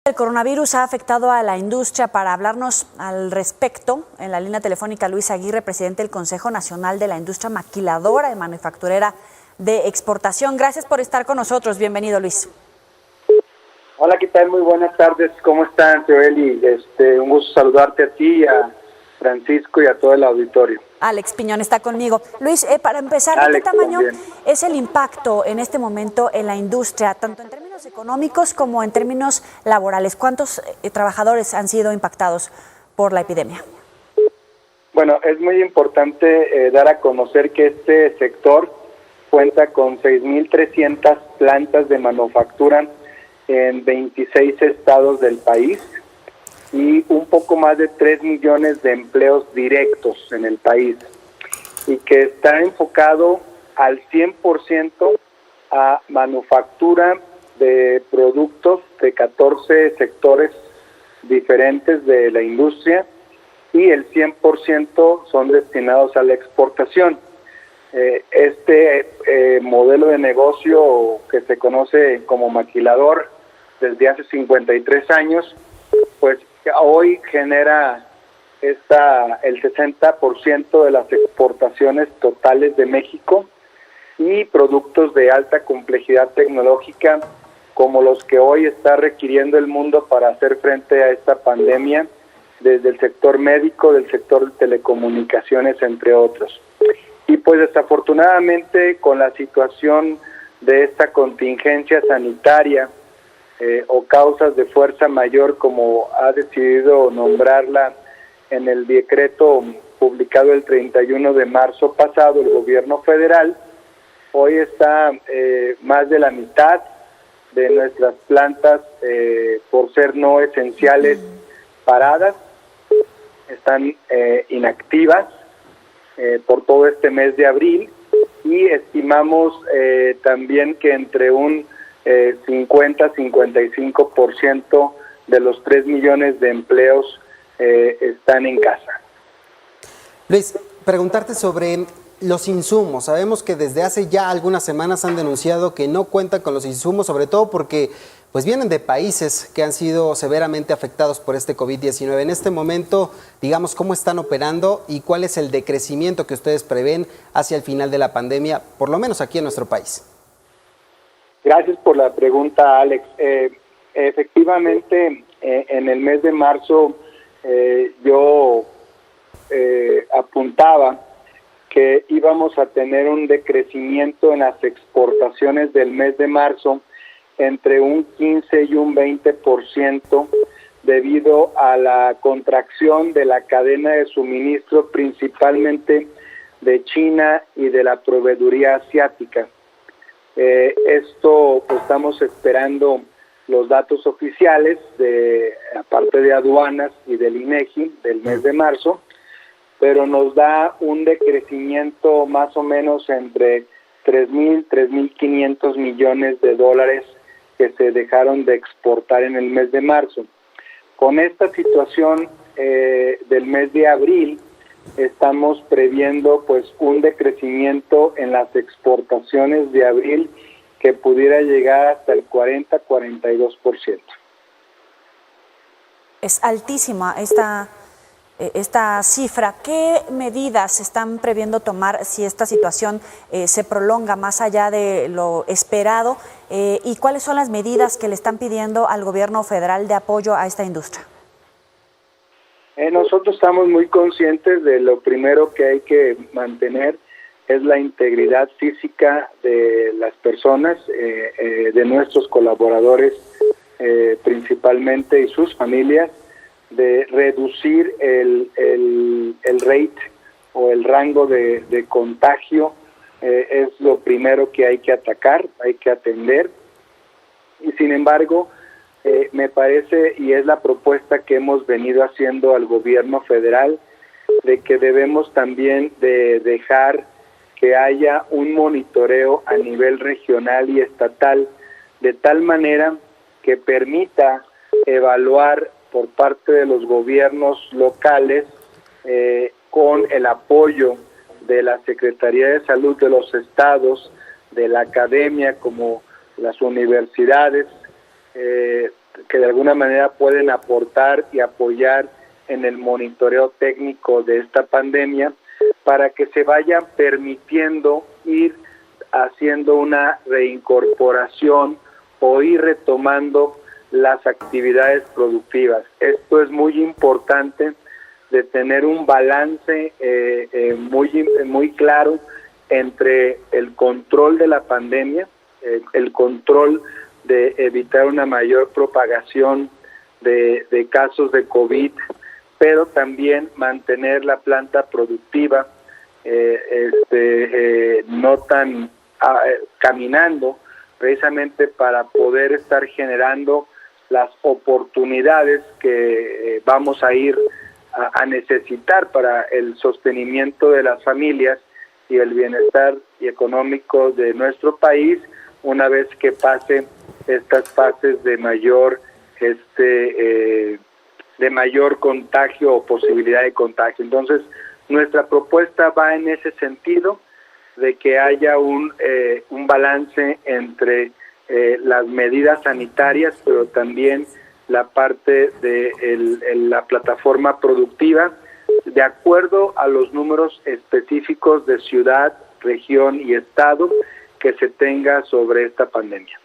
El coronavirus ha afectado a la industria. Para hablarnos al respecto, en la línea telefónica, Luis Aguirre, presidente del Consejo Nacional de la Industria Maquiladora y Manufacturera de Exportación. Gracias por estar con nosotros. Bienvenido, Luis. Hola, ¿qué tal? Muy buenas tardes. ¿Cómo están, Joeli? Un gusto saludarte a ti, a Francisco y a todo el auditorio. Alex Piñón está conmigo. Luis, para empezar, ¿de qué tamaño es el impacto en este momento en la industria, tanto en términos económicos como en términos laborales? ¿Cuántos trabajadores han sido impactados por la epidemia? Bueno, es muy importante dar a conocer que este sector cuenta con 6,300 plantas de manufactura en 26 estados del país y un poco más de 3 millones de empleos directos en el país, y que está enfocado al 100% a manufactura de productos de 14 sectores diferentes de la industria, y el 100% son destinados a la exportación. Este modelo de negocio que se conoce como maquilador desde hace 53 años, pues hoy genera el 60% de las exportaciones totales de México, y productos de alta complejidad tecnológica como los que hoy está requiriendo el mundo para hacer frente a esta pandemia, desde el sector médico, del sector de telecomunicaciones, entre otros. Y pues desafortunadamente, con la situación de esta contingencia sanitaria o causas de fuerza mayor, como ha decidido nombrarla en el decreto publicado el 31 de marzo pasado el gobierno federal, hoy está más de la mitad de nuestras plantas, por ser no esenciales, paradas, están inactivas por todo este mes de abril, y estimamos también que entre un 50-55% de los 3 millones de empleos están en casa. Luis, preguntarte sobre los insumos. Sabemos que desde hace ya algunas semanas han denunciado que no cuentan con los insumos, sobre todo porque pues vienen de países que han sido severamente afectados por este COVID-19. En este momento, digamos, ¿cómo están operando y cuál es el decrecimiento que ustedes prevén hacia el final de la pandemia, por lo menos aquí en nuestro país? Gracias por la pregunta, Alex. Efectivamente, en el mes de marzo yo apuntaba que íbamos a tener un decrecimiento en las exportaciones del mes de marzo entre un 15 y un 20%, debido a la contracción de la cadena de suministro, principalmente de China y de la proveeduría asiática. Esto, pues, estamos esperando los datos oficiales aparte de aduanas y del INEGI del mes de marzo, pero nos da un decrecimiento más o menos entre 3,500 millones de dólares que se dejaron de exportar en el mes de marzo. Con esta situación del mes de abril, estamos previendo pues un decrecimiento en las exportaciones de abril que pudiera llegar hasta el 40-42%. Es altísima esta cifra. ¿Qué medidas están previendo tomar si esta situación se prolonga más allá de lo esperado? ¿Y cuáles son las medidas que le están pidiendo al gobierno federal de apoyo a esta industria? Nosotros estamos muy conscientes de lo primero que hay que mantener es la integridad física de las personas, de nuestros colaboradores principalmente, y sus familias, de reducir el rate o el rango de contagio. Es lo primero que hay que atacar, hay que atender. Y sin embargo, me parece, y es la propuesta que hemos venido haciendo al gobierno federal, de que debemos también de dejar que haya un monitoreo a nivel regional y estatal, de tal manera que permita evaluar por parte de los gobiernos locales, con el apoyo de la Secretaría de Salud de los estados, de la academia como las universidades, que de alguna manera pueden aportar y apoyar en el monitoreo técnico de esta pandemia, para que se vayan permitiendo ir haciendo una reincorporación o ir retomando las actividades productivas. Esto es muy importante, de tener un balance muy claro entre el control de la pandemia, el control de evitar una mayor propagación de casos de COVID, pero también mantener la planta productiva no tan caminando, precisamente para poder estar generando las oportunidades que vamos a ir a necesitar para el sostenimiento de las familias y el bienestar y económico de nuestro país, una vez que pase estas fases de mayor contagio o posibilidad de contagio. Entonces, nuestra propuesta va en ese sentido, de que haya un balance entre las medidas sanitarias, pero también la parte de la plataforma productiva, de acuerdo a los números específicos de ciudad, región y estado que se tenga sobre esta pandemia.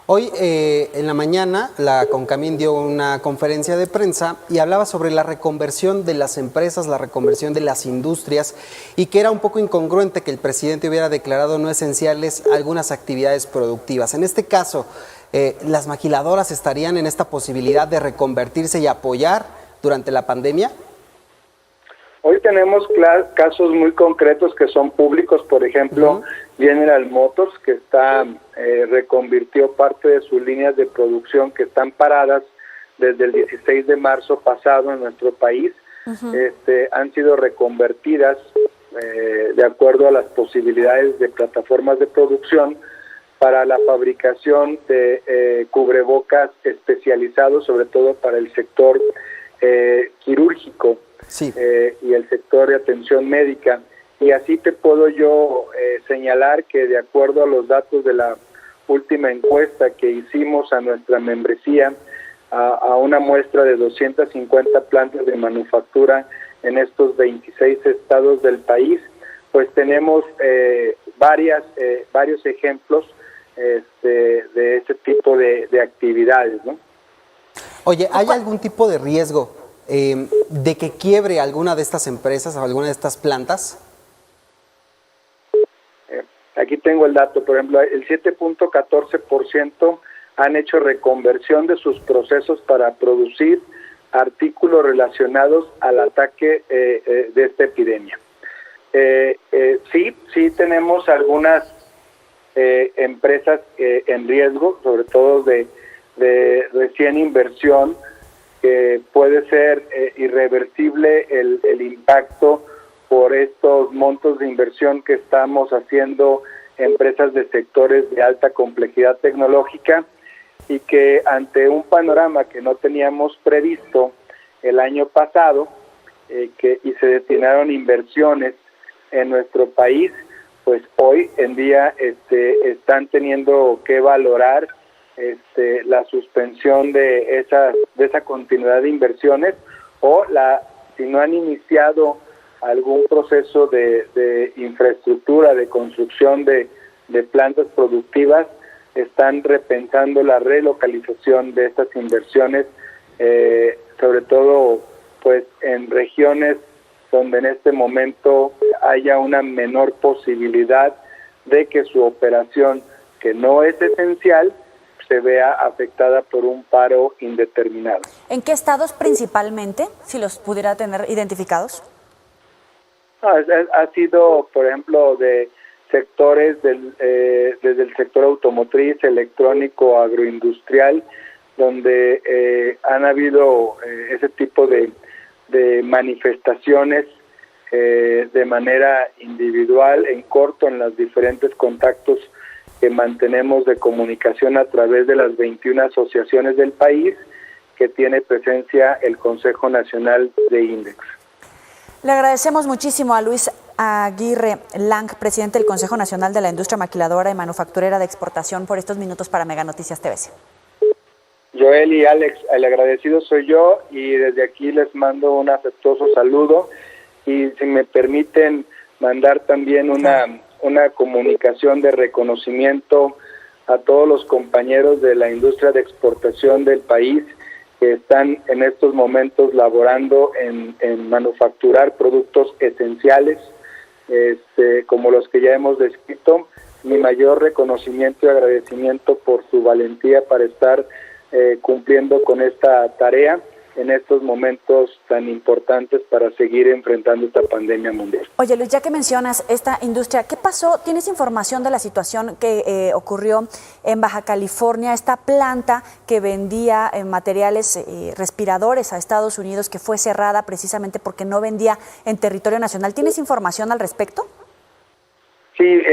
Hoy en la mañana la CONCAMIN dio una conferencia de prensa y hablaba sobre la reconversión de las empresas, la reconversión de las industrias, y que era un poco incongruente que el presidente hubiera declarado no esenciales algunas actividades productivas. En este caso, ¿las maquiladoras estarían en esta posibilidad de reconvertirse y apoyar durante la pandemia? Hoy tenemos casos muy concretos que son públicos, por ejemplo, General Motors, que reconvirtió parte de sus líneas de producción que están paradas desde el 16 de marzo pasado en nuestro país. Han sido reconvertidas de acuerdo a las posibilidades de plataformas de producción para la fabricación de cubrebocas especializados, sobre todo para el sector quirúrgico. Sí. Y el sector de atención médica. Y así te puedo yo señalar que, de acuerdo a los datos de la última encuesta que hicimos a nuestra membresía, a una muestra de 250 plantas de manufactura en estos 26 estados del país, pues tenemos varios ejemplos de ese tipo de actividades, ¿no? Oye, ¿hay algún tipo de riesgo de que quiebre alguna de estas empresas o alguna de estas plantas? Aquí tengo el dato. Por ejemplo, el 7.14% han hecho reconversión de sus procesos para producir artículos relacionados al ataque de esta epidemia. Sí tenemos algunas empresas en riesgo, sobre todo de recién inversión, que puede ser irreversible el impacto por estos montos de inversión que estamos haciendo empresas de sectores de alta complejidad tecnológica, y que ante un panorama que no teníamos previsto el año pasado y se destinaron inversiones en nuestro país, pues hoy en día están teniendo que valorar la suspensión de esa continuidad de inversiones, o si no han iniciado algún proceso de infraestructura, de construcción de plantas productivas, están repensando la relocalización de estas inversiones, sobre todo pues en regiones donde en este momento haya una menor posibilidad de que su operación, que no es esencial, se vea afectada por un paro indeterminado. ¿En qué estados principalmente, si los pudiera tener identificados? Ha sido, por ejemplo, de sectores desde el sector automotriz, electrónico, agroindustrial, donde han habido ese tipo de manifestaciones de manera individual, en corto, en los diferentes contactos que mantenemos de comunicación a través de las 21 asociaciones del país que tiene presencia el Consejo Nacional de INDEX. Le agradecemos muchísimo a Luis Aguirre Lang, presidente del Consejo Nacional de la Industria Maquiladora y Manufacturera de Exportación, por estos minutos para Mega Noticias TVC. Joel y Alex, el agradecido soy yo y desde aquí les mando un afectuoso saludo y si me permiten mandar también una comunicación de reconocimiento a todos los compañeros de la industria de exportación del país que están en estos momentos laborando en manufacturar productos esenciales, como los que ya hemos descrito. Mi mayor reconocimiento y agradecimiento por su valentía para estar cumpliendo con esta tarea en estos momentos tan importantes para seguir enfrentando esta pandemia mundial. Oye, Luis, ya que mencionas esta industria, ¿qué pasó? ¿Tienes información de la situación que ocurrió en Baja California? Esta planta que vendía materiales respiradores a Estados Unidos, que fue cerrada precisamente porque no vendía en territorio nacional. ¿Tienes información al respecto? Sí,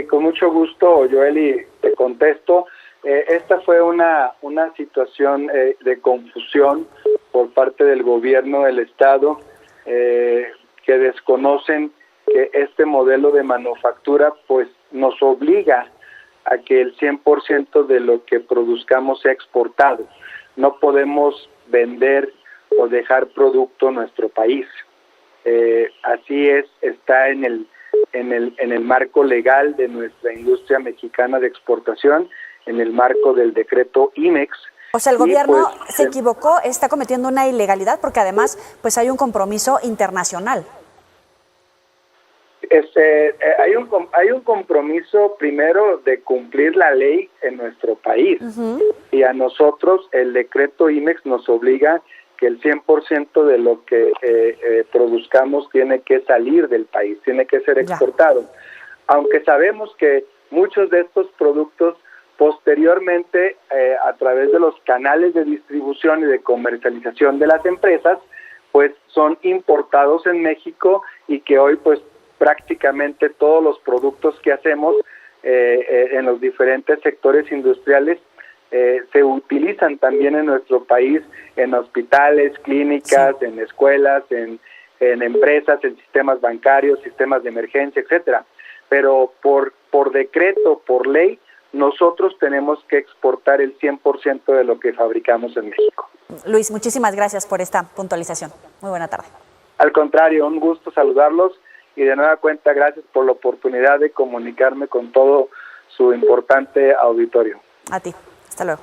con mucho gusto, Joeli, te contesto. Esta fue una situación de confusión por parte del gobierno del estado, que desconocen que este modelo de manufactura pues nos obliga a que el 100% de lo que produzcamos sea exportado. No podemos vender o dejar producto en nuestro país. Así es, está en el marco legal de nuestra industria mexicana de exportación, en el marco del decreto IMEX. O sea, el gobierno se equivocó, está cometiendo una ilegalidad porque además pues hay un compromiso internacional. Hay un compromiso primero de cumplir la ley en nuestro país. Y a nosotros el decreto IMEX nos obliga que el 100% de lo que produzcamos tiene que salir del país, tiene que ser exportado. Aunque sabemos que muchos de estos productos posteriormente, a través de los canales de distribución y de comercialización de las empresas, pues son importados en México y que hoy pues prácticamente todos los productos que hacemos en los diferentes sectores industriales se utilizan también en nuestro país, en hospitales, clínicas, en escuelas, en empresas, en sistemas bancarios, sistemas de emergencia, etcétera. Pero por decreto, por ley, nosotros tenemos que exportar el 100% de lo que fabricamos en México. Luis, muchísimas gracias por esta puntualización. Muy buena tarde. Al contrario, un gusto saludarlos y de nueva cuenta gracias por la oportunidad de comunicarme con todo su importante auditorio. A ti. Hasta luego.